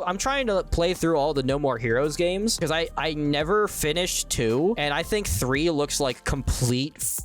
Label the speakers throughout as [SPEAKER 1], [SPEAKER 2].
[SPEAKER 1] I'm trying to play through all the No More Heroes games because I never finished 2, and I think 3 looks like complete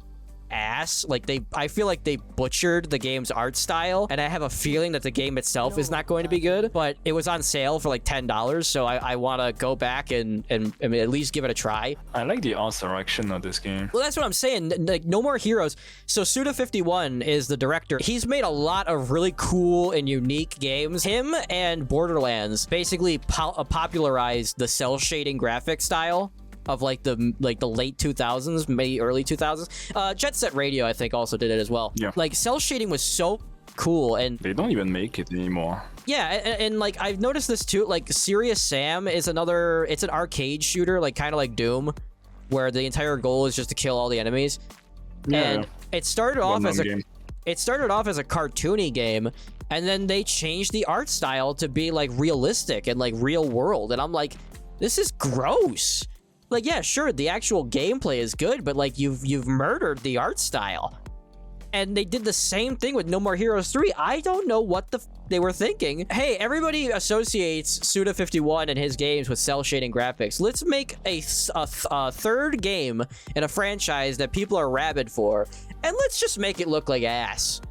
[SPEAKER 1] ass. Like I feel like they butchered the game's art style, and I have a feeling that the game itself is not going to be good, but it was on sale for like $10, so I want to go back and I mean, at least give it a try.
[SPEAKER 2] I like the art direction of this game.
[SPEAKER 1] Well, that's what I'm saying. Like, No More Heroes. So Suda51 is the director. He's made a lot of really cool and unique games. Him and Borderlands basically popularized the cell shading graphic style of like the late 2000s, maybe early 2000s. Jet Set Radio, I think, also did it as well.
[SPEAKER 2] Yeah.
[SPEAKER 1] Like, cell shading was so cool, and
[SPEAKER 2] they don't even make it anymore.
[SPEAKER 1] Yeah, and like I've noticed this too. Like Serious Sam is another. It's an arcade shooter, like kind of like Doom, where the entire goal is just to kill all the enemies.
[SPEAKER 2] Yeah.
[SPEAKER 1] And it started off as a cartoony game, and then they changed the art style to be like realistic and like real world. And I'm like, this is gross. Like, yeah, sure, the actual gameplay is good, but like you've murdered the art style. And they did the same thing with No More Heroes 3. I don't know what they were thinking. Hey, everybody associates Suda51 and his games with cell shading graphics. Let's make a third game in a franchise that people are rabid for, and let's just make it look like ass.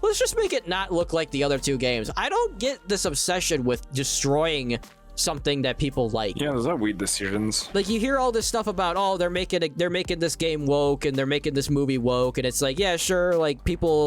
[SPEAKER 1] Let's just make it not look like the other 2 games. I don't get this obsession with destroying something that people like.
[SPEAKER 2] Yeah, those are weird decisions.
[SPEAKER 1] Like, you hear all this stuff about, oh, they're making this game woke and they're making this movie woke, and it's like, yeah, sure, like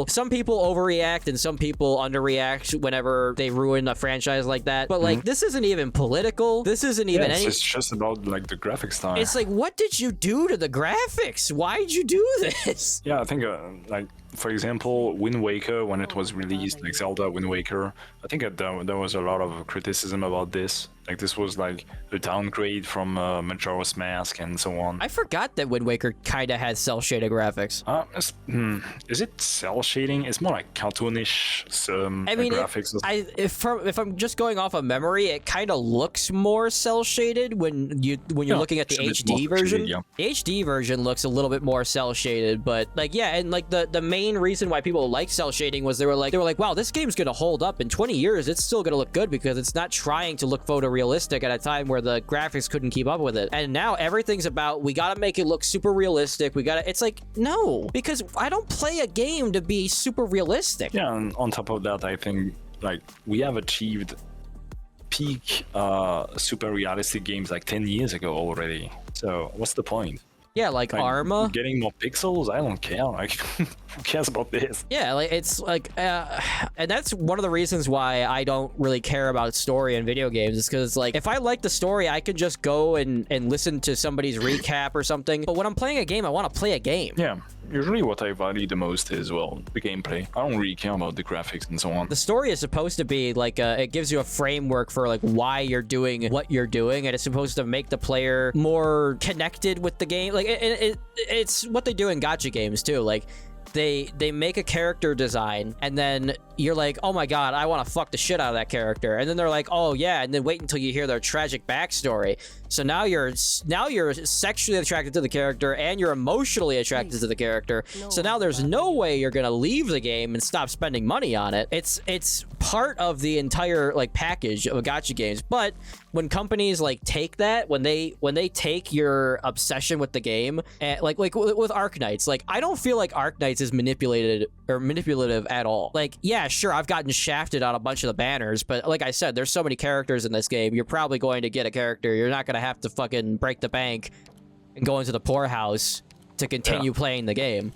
[SPEAKER 1] some people overreact and some people underreact whenever they ruin a franchise like that. But like, this isn't even political. This isn't even
[SPEAKER 2] it's just about like the graphic style.
[SPEAKER 1] It's like, what did you do to the graphics? Why'd you do this?
[SPEAKER 2] Yeah, I think like, for example, Wind Waker, when it was released, like Zelda Wind Waker, I think there was a lot of criticism about this. Like, this was like a downgrade from Majora's Mask and so on.
[SPEAKER 1] I forgot that Wind Waker kind of had cel-shaded graphics.
[SPEAKER 2] Is it cel shading? It's more like cartoonish graphics.
[SPEAKER 1] If I'm just going off of memory, it kind of looks more cel-shaded when you're looking at the HD version.
[SPEAKER 2] Yeah.
[SPEAKER 1] The HD version looks a little bit more cel-shaded, but like, yeah, and like the main reason why people like cel shading was they were like, wow, this game's gonna hold up in 20 years. It's still gonna look good because it's not trying to look photorealistic at a time where the graphics couldn't keep up with it. And now everything's about, we gotta make it look super realistic. It's like, no, because I don't play a game to be super realistic.
[SPEAKER 2] Yeah, and on top of that, I think like we have achieved peak super realistic games like 10 years ago already. So what's the point?
[SPEAKER 1] Yeah, like Arma.
[SPEAKER 2] Getting more pixels? I don't care. Like, who cares about this?
[SPEAKER 1] Yeah, like it's like, and that's one of the reasons why I don't really care about story in video games. Is because like, if I like the story, I can just go and listen to somebody's recap or something. But when I'm playing a game, I want to play a game.
[SPEAKER 2] Yeah, usually what I value the most is, well, the gameplay. I don't really care about the graphics and so on.
[SPEAKER 1] The story is supposed to be like, it gives you a framework for like why you're doing what you're doing, and it's supposed to make the player more connected with the game. Like it's what they do in gacha games too. Like they make a character design, and then you're like, oh my god, I want to fuck the shit out of that character, and then they're like, oh yeah, and then wait until you hear their tragic backstory. So now you're sexually attracted to the character and you're emotionally attracted to the character. So now there's no way you're gonna leave the game and stop spending money on it. It's part of the entire like package of gacha games. But when companies like take that, when they take your obsession with the game, and like with Arknights, like I don't feel like Arknights is manipulative at all. Like, yeah, sure, I've gotten shafted on a bunch of the banners, but like I said, there's so many characters in this game. You're probably going to get a character. You're not gonna have to fucking break the bank and go into the poorhouse to continue playing the game.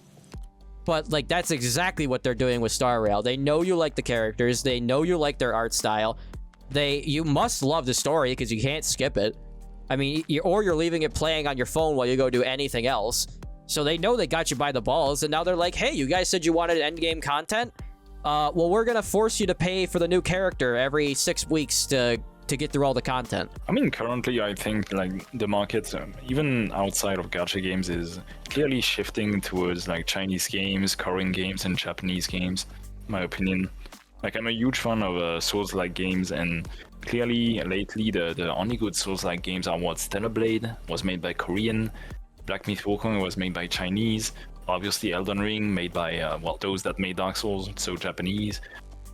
[SPEAKER 1] But like, that's exactly what they're doing with Star Rail. They know you like the characters. They know you like their art style. You must love the story because you can't skip it. I mean, you're leaving it playing on your phone while you go do anything else. So they know they got you by the balls, and now they're like, hey, you guys said you wanted endgame content? Well, we're gonna force you to pay for the new character every 6 weeks to get through all the content.
[SPEAKER 2] I mean, currently, I think like the market, even outside of gacha games, is clearly shifting towards like Chinese games, Korean games, and Japanese games, in my opinion. Like, I'm a huge fan of Souls-like games, and clearly, lately, the only good Souls-like games are what Stellar Blade was made by Korean, Black Myth Wukong was made by Chinese, obviously Elden Ring made by, those that made Dark Souls, so Japanese.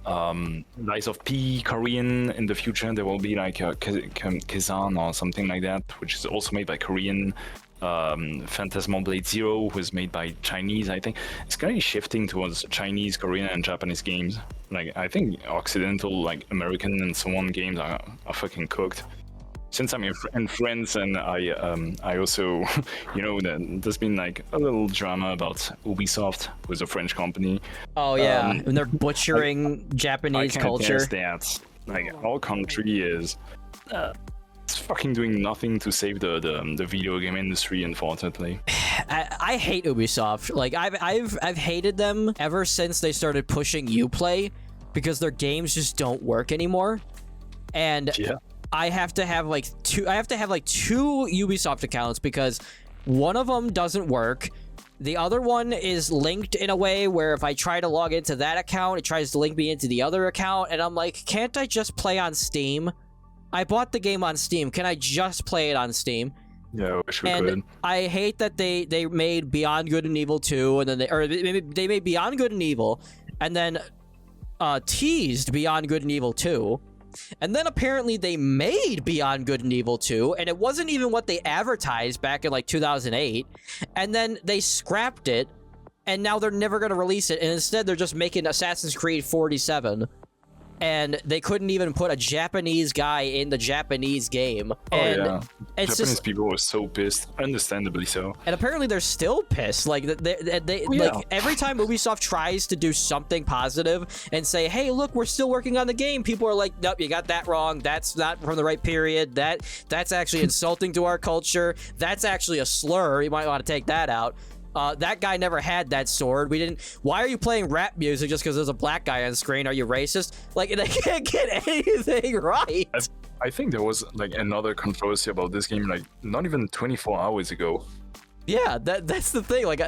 [SPEAKER 2] Lies of P Korean. In the future, there will be like Kazan or something like that, which is also made by Korean. Phantasmal Blade Zero was made by Chinese. I think it's kind of shifting towards Chinese, Korean, and Japanese games. Like I think Occidental, like American and so on games are fucking cooked. Since I'm in France, and I also, you know, there's been like a little drama about Ubisoft, who's a French company.
[SPEAKER 1] Oh yeah, and they're butchering Japanese culture.
[SPEAKER 2] That like our country is it's fucking doing nothing to save the video game industry, unfortunately.
[SPEAKER 1] I hate Ubisoft. Like I've hated them ever since they started pushing Uplay, because their games just don't work anymore. And
[SPEAKER 2] Yeah.
[SPEAKER 1] I have to have like two Ubisoft accounts, because one of them doesn't work. The other one is linked in a way where if I try to log into that account, it tries to link me into the other account, and I'm like, can't I just play on Steam? I bought the game on Steam. Can I just play it on Steam?
[SPEAKER 2] Yeah, I wish we could.
[SPEAKER 1] I hate that they made Beyond Good and Evil 2, and then they made Beyond Good and Evil, and then teased Beyond Good and Evil 2. And then apparently they made Beyond Good and Evil 2, and it wasn't even what they advertised back in like 2008. And then they scrapped it, and now they're never going to release it. And instead they're just making Assassin's Creed 47. And they couldn't even put a Japanese guy in the Japanese game. And
[SPEAKER 2] yeah.
[SPEAKER 1] it's
[SPEAKER 2] Japanese
[SPEAKER 1] just,
[SPEAKER 2] people were so pissed, understandably so.
[SPEAKER 1] and apparently they're still pissed. Like they
[SPEAKER 2] Yeah.
[SPEAKER 1] like every time Ubisoft tries to do something positive and say, "Hey, look, we're still working on the game," people are like, "Nope, you got that wrong. That's not from the right period. That's actually insulting to our culture. That's actually a slur. You might want to take that out." That guy never had that sword. Why are you playing rap music just because there's a black guy on screen? Are you racist? Like, they can't get anything right.
[SPEAKER 2] I think there was like another controversy about this game, like not even 24 hours ago.
[SPEAKER 1] Yeah, that's the thing. Like,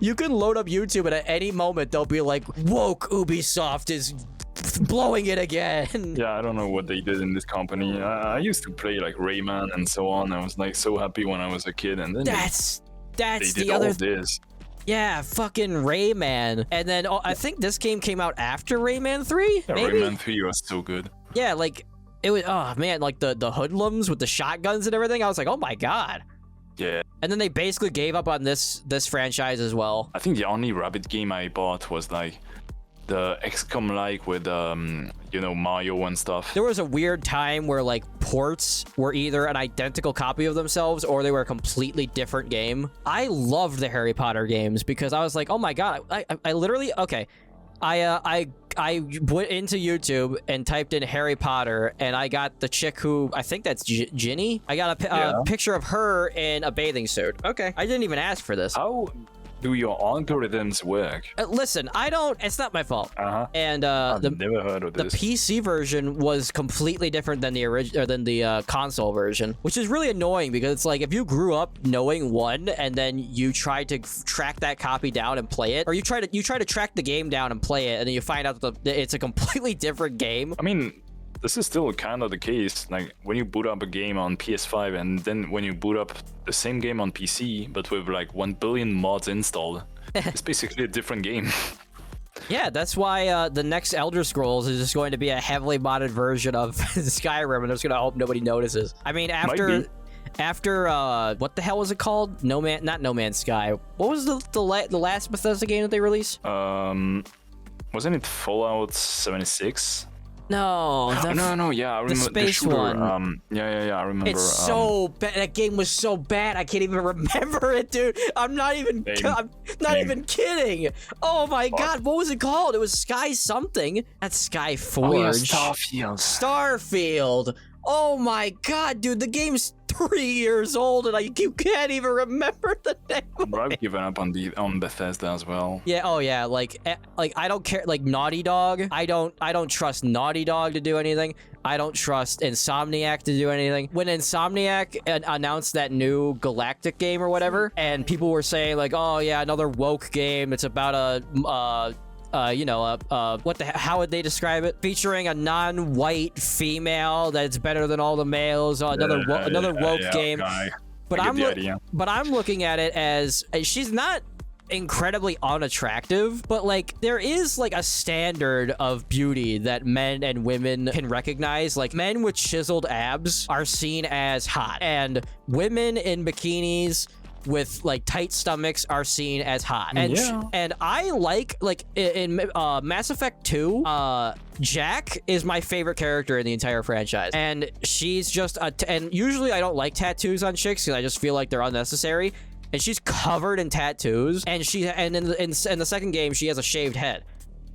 [SPEAKER 1] you can load up YouTube, and at any moment they'll be like, "Woke Ubisoft is blowing it again."
[SPEAKER 2] Yeah, I don't know what they did in this company. I used to play like Rayman and so on. I was like so happy when I was a kid, and then
[SPEAKER 1] That's
[SPEAKER 2] they did
[SPEAKER 1] the
[SPEAKER 2] all
[SPEAKER 1] other.
[SPEAKER 2] of this.
[SPEAKER 1] Yeah, fucking Rayman. And then I think this game came out after Rayman 3.
[SPEAKER 2] Yeah,
[SPEAKER 1] maybe?
[SPEAKER 2] Rayman 3 was so good.
[SPEAKER 1] Yeah, like it was. Oh man, like the hoodlums with the shotguns and everything. I was like, oh my god.
[SPEAKER 2] Yeah.
[SPEAKER 1] And then they basically gave up on this franchise as well.
[SPEAKER 2] I think the only Rabbit game I bought was like the XCOM like with you know, Mario and stuff.
[SPEAKER 1] There was a weird time where like ports were either an identical copy of themselves or they were a completely different game. I loved the Harry Potter games because I was like, oh my god, I literally, okay. I went into YouTube and typed in Harry Potter, and I got the chick who, I think that's Ginny. I got a picture of her in a bathing suit. Okay, I didn't even ask for this.
[SPEAKER 2] How do your algorithms work?
[SPEAKER 1] Listen, it's not my fault. And
[SPEAKER 2] I've never heard of
[SPEAKER 1] the
[SPEAKER 2] this.
[SPEAKER 1] PC version was completely different than the original, than the console version, which is really annoying because it's like if you grew up knowing one and then you try to track that copy down and play it, or you try to track the game down and play it, and then you find out that it's a completely different game.
[SPEAKER 2] I mean, this is still kind of the case. Like when you boot up a game on PS5 and then when you boot up the same game on PC, but with like 1 billion mods installed, it's basically a different game.
[SPEAKER 1] Yeah, that's why the next Elder Scrolls is just going to be a heavily modded version of Skyrim, and I'm just gonna hope nobody notices. I mean, after what the hell was it called? Not No Man's Sky. What was the last Bethesda game that they released?
[SPEAKER 2] Wasn't it Fallout 76?
[SPEAKER 1] No,
[SPEAKER 2] No, yeah, I remember
[SPEAKER 1] the space
[SPEAKER 2] shooter,
[SPEAKER 1] one.
[SPEAKER 2] Yeah, I remember.
[SPEAKER 1] It's so bad. That game was so bad. I can't even remember it, dude. I'm not even even kidding. Oh my god, what was it called? It was Sky something. That's Sky Forge.
[SPEAKER 2] Oh, yeah,
[SPEAKER 1] Starfield. Oh my god, dude, the game's 3 years old and you can't even remember the name.
[SPEAKER 2] I've given up on Bethesda as well.
[SPEAKER 1] Yeah, oh yeah, like I don't care, like Naughty Dog. I don't trust Naughty Dog to do anything. I don't trust Insomniac to do anything. When Insomniac announced that new Galactic game or whatever, and people were saying like, oh yeah, another woke game. It's about how would they describe it? Featuring a non-white female that's better than all the males. Another woke game.
[SPEAKER 2] Okay.
[SPEAKER 1] But I'm looking at it as she's not incredibly unattractive, but like there is like a standard of beauty that men and women can recognize. Like men with chiseled abs are seen as hot, and women in bikinis with like tight stomachs are seen as hot. And and I like in Mass Effect 2, Jack is my favorite character in the entire franchise, and she's just and usually I don't like tattoos on chicks because I just feel like they're unnecessary, and she's covered in tattoos, and in the second game she has a shaved head,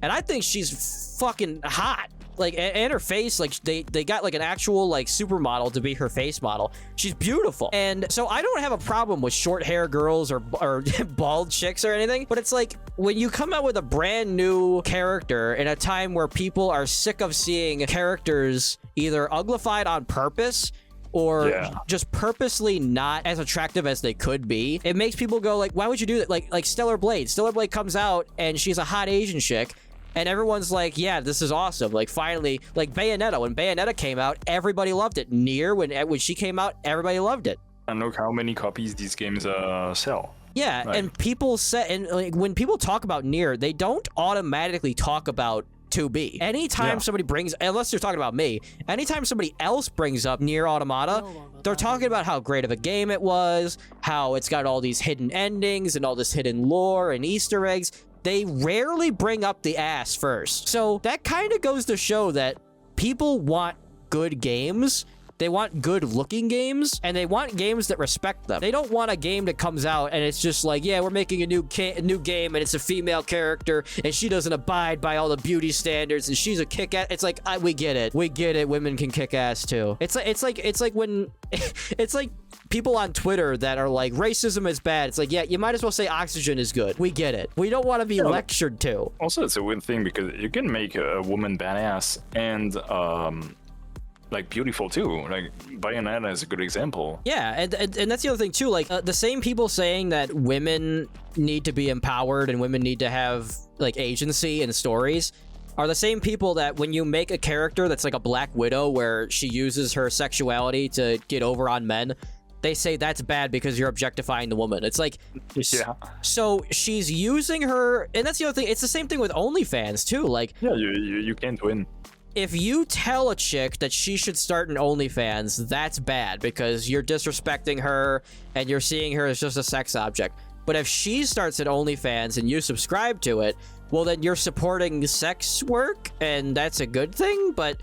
[SPEAKER 1] and I think she's fucking hot. Like, and her face, like they got like an actual like supermodel to be her face model. She's beautiful, and so I don't have a problem with short hair girls or bald chicks or anything. But it's like when you come out with a brand new character in a time where people are sick of seeing characters either uglified on purpose or just purposely not as attractive as they could be, it makes people go like, why would you do that? Like Stellar Blade comes out and she's a hot Asian chick, and everyone's like, yeah, this is awesome. Like, finally, like Bayonetta. When Bayonetta came out, everybody loved it. Nier, when she came out, everybody loved it.
[SPEAKER 2] And look how many copies these games sell.
[SPEAKER 1] Yeah, right. And people say, and like, when people talk about Nier, they don't automatically talk about 2B. Anytime somebody brings, unless you're talking about me, anytime somebody else brings up Nier Automata, they're talking about how great of a game it was, how it's got all these hidden endings and all this hidden lore and Easter eggs. They rarely bring up the ass first. So that kind of goes to show that people want good games. They want good-looking games, and they want games that respect them. They don't want a game that comes out and it's just like, yeah, we're making a new game, and it's a female character, and she doesn't abide by all the beauty standards, and she's a kick-ass. It's like, we get it. We get it. Women can kick ass too. It's like when it's like people on Twitter that are like, racism is bad. It's like, yeah, you might as well say oxygen is good. We get it. We don't want to be lectured to.
[SPEAKER 2] Also, it's a weird thing because you can make a woman badass and like beautiful too. Like Bayonetta is a good example.
[SPEAKER 1] Yeah, and that's the other thing too. Like the same people saying that women need to be empowered and women need to have like agency in stories are the same people that when you make a character that's like a Black Widow where she uses her sexuality to get over on men, they say that's bad because you're objectifying the woman. It's like, so she's using her, and that's the other thing. It's the same thing with OnlyFans too. Like,
[SPEAKER 2] yeah, you can't win.
[SPEAKER 1] If you tell a chick that she should start an OnlyFans, that's bad because you're disrespecting her and you're seeing her as just a sex object. But if she starts an OnlyFans and you subscribe to it, well, then you're supporting sex work, and that's a good thing. But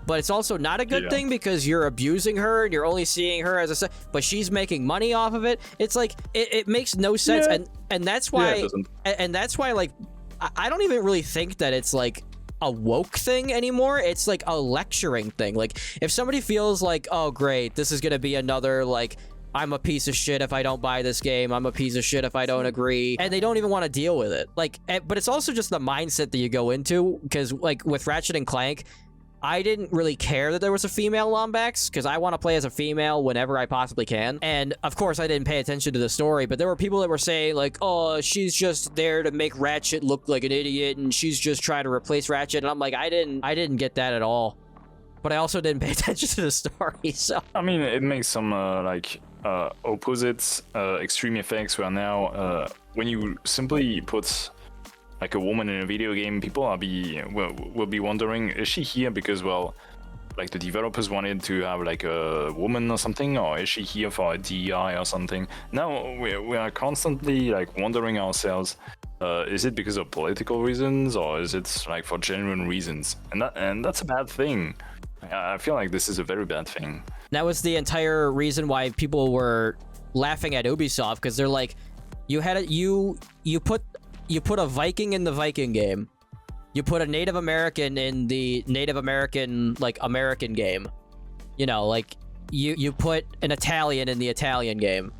[SPEAKER 1] it's also not a good thing because you're abusing her and you're only seeing her as but she's making money off of it. It's like it makes no sense, and that's why like I don't even really think that it's like a woke thing anymore. It's like a lecturing thing. Like if somebody feels like, oh great, this is gonna be another like, I'm a piece of shit if I don't buy this game, I'm a piece of shit if I don't agree, and they don't even want to deal with it. Like, but it's also just the mindset that you go into, because like with Ratchet and Clank, I didn't really care that there was a female Lombax because I want to play as a female whenever I possibly can. And of course, I didn't pay attention to the story, but there were people that were saying like, oh, she's just there to make Ratchet look like an idiot and she's just trying to replace Ratchet. And I'm like, I didn't get that at all. But I also didn't pay attention to the story, so.
[SPEAKER 2] I mean, it makes some opposites, extreme effects where now when you simply put like a woman in a video game, people will be wondering, is she here because, well, like the developers wanted to have like a woman or something, or is she here for a DEI or something? Now we are constantly like wondering ourselves, is it because of political reasons or is it like for genuine reasons? And that's a bad thing. I feel like this is a very bad thing.
[SPEAKER 1] That was the entire reason why people were laughing at Ubisoft, because they're like, you put a Viking in the Viking game. You put a Native American in the Native American, like, American game. You know, like, you put an Italian in the Italian game.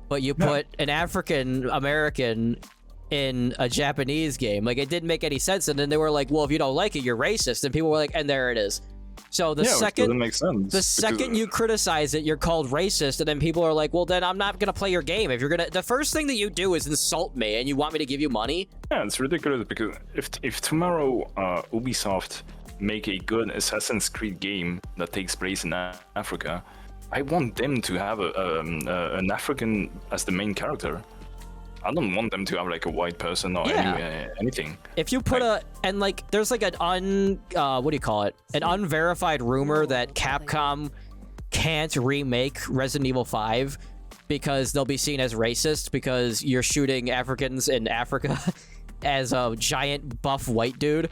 [SPEAKER 1] But you put an African American in a Japanese game. Like, it didn't make any sense. And then they were like, well, if you don't like it, you're racist. And people were like, and there it is. So the second you criticize it, you're called racist, and then people are like, well, then I'm not gonna play your game. If you're gonna, the first thing that you do is insult me and you want me to give you money.
[SPEAKER 2] Yeah, it's ridiculous, because if tomorrow Ubisoft make a good Assassin's Creed game that takes place in Africa, I want them to have an African as the main character. I don't want them to have like a white person or anything.
[SPEAKER 1] If you put and like there's like an what do you call it? An unverified rumor that Capcom can't remake Resident Evil 5 because they'll be seen as racist because you're shooting Africans in Africa as a giant buff white dude.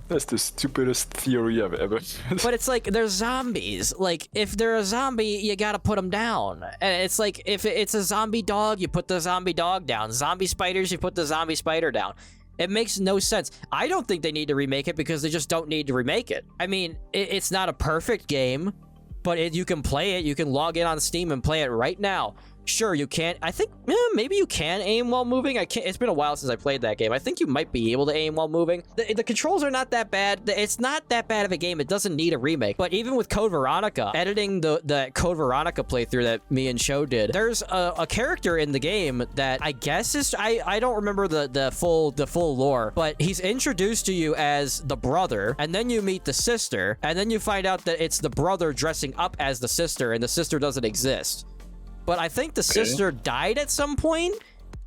[SPEAKER 2] That's the stupidest theory I've ever heard.
[SPEAKER 1] But it's like, they're zombies. Like, if they're a zombie, you gotta put them down. And it's like, if it's a zombie dog, you put the zombie dog down. Zombie spiders, you put the zombie spider down. It makes no sense. I don't think they need to remake it because they just don't need to remake it. I mean, it's not a perfect game, but you can play it. You can log in on Steam and play it right now. Sure, you can't. I think maybe you can aim while moving. I can't. It's been a while since I played that game. I think you might be able to aim while moving. The controls are not that bad. It's not that bad of a game. It doesn't need a remake. But even with Code Veronica, editing the Code Veronica playthrough that me and Cho did, there's a character in the game that I guess is I don't remember the full lore, but he's introduced to you as the brother, and then you meet the sister, and then you find out that it's the brother dressing up as the sister, and the sister doesn't exist. But I think the sister died at some point,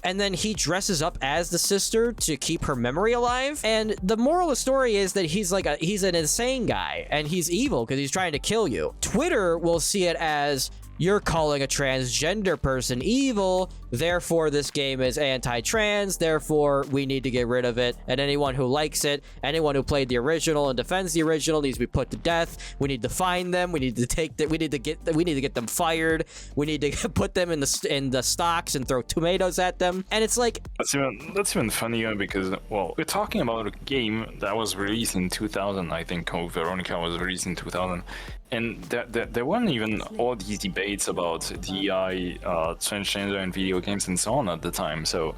[SPEAKER 1] and then he dresses up as the sister to keep her memory alive. And the moral of the story is that he's an insane guy, and he's evil because he's trying to kill you. Twitter will see it as, you're calling a transgender person evil, therefore this game is anti-trans, therefore we need to get rid of it, and anyone who likes it, anyone who played the original and defends the original needs to be put to death. We need to find them, we need to get them fired, we need to put them in the stocks and throw tomatoes at them. And it's like,
[SPEAKER 2] that's even funnier because, well, we're talking about a game that was released in 2000. I think Code Veronica was released in 2000. And there weren't even all these debates about DEI, transgender in video games and so on at the time. So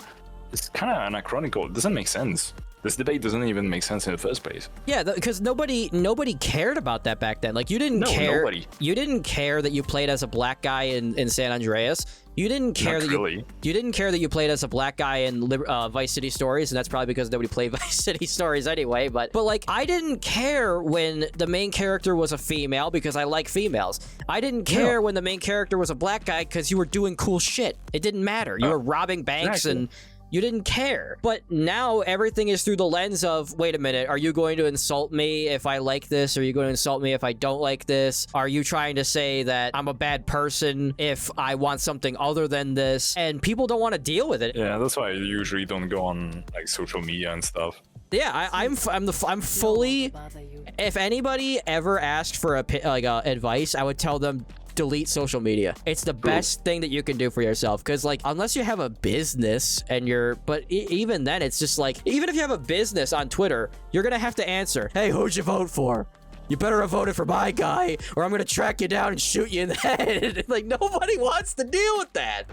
[SPEAKER 2] it's kind of anachronical. It doesn't make sense. This debate doesn't even make sense in the first place.
[SPEAKER 1] Yeah, because nobody cared about that back then. Like, you didn't care.
[SPEAKER 2] Nobody.
[SPEAKER 1] You didn't care that you played as a black guy in San Andreas. You didn't care you didn't care that you played as a black guy in Vice City Stories, and that's probably because nobody played Vice City Stories anyway. But like, I didn't care when the main character was a female because I like females. I didn't care when the main character was a black guy because you were doing cool shit. It didn't matter. You were robbing banks and you didn't care. But now everything is through the lens of, wait a minute, are you going to insult me if I like this? Are you going to insult me if I don't like this? Are you trying to say that I'm a bad person if I want something other than this? And people don't want to deal with it.
[SPEAKER 2] Yeah, that's why I usually don't go on like social media and stuff.
[SPEAKER 1] Yeah, I'm fully. If anybody ever asked for advice, I would tell them, delete social media. It's the best thing that you can do for yourself, because like, unless you have a business and even then, it's just like, even if you have a business on Twitter, you're gonna have to answer, hey, who'd you vote for? You better have voted for my guy or I'm gonna track you down and shoot you in the head. Like, nobody wants to deal with that.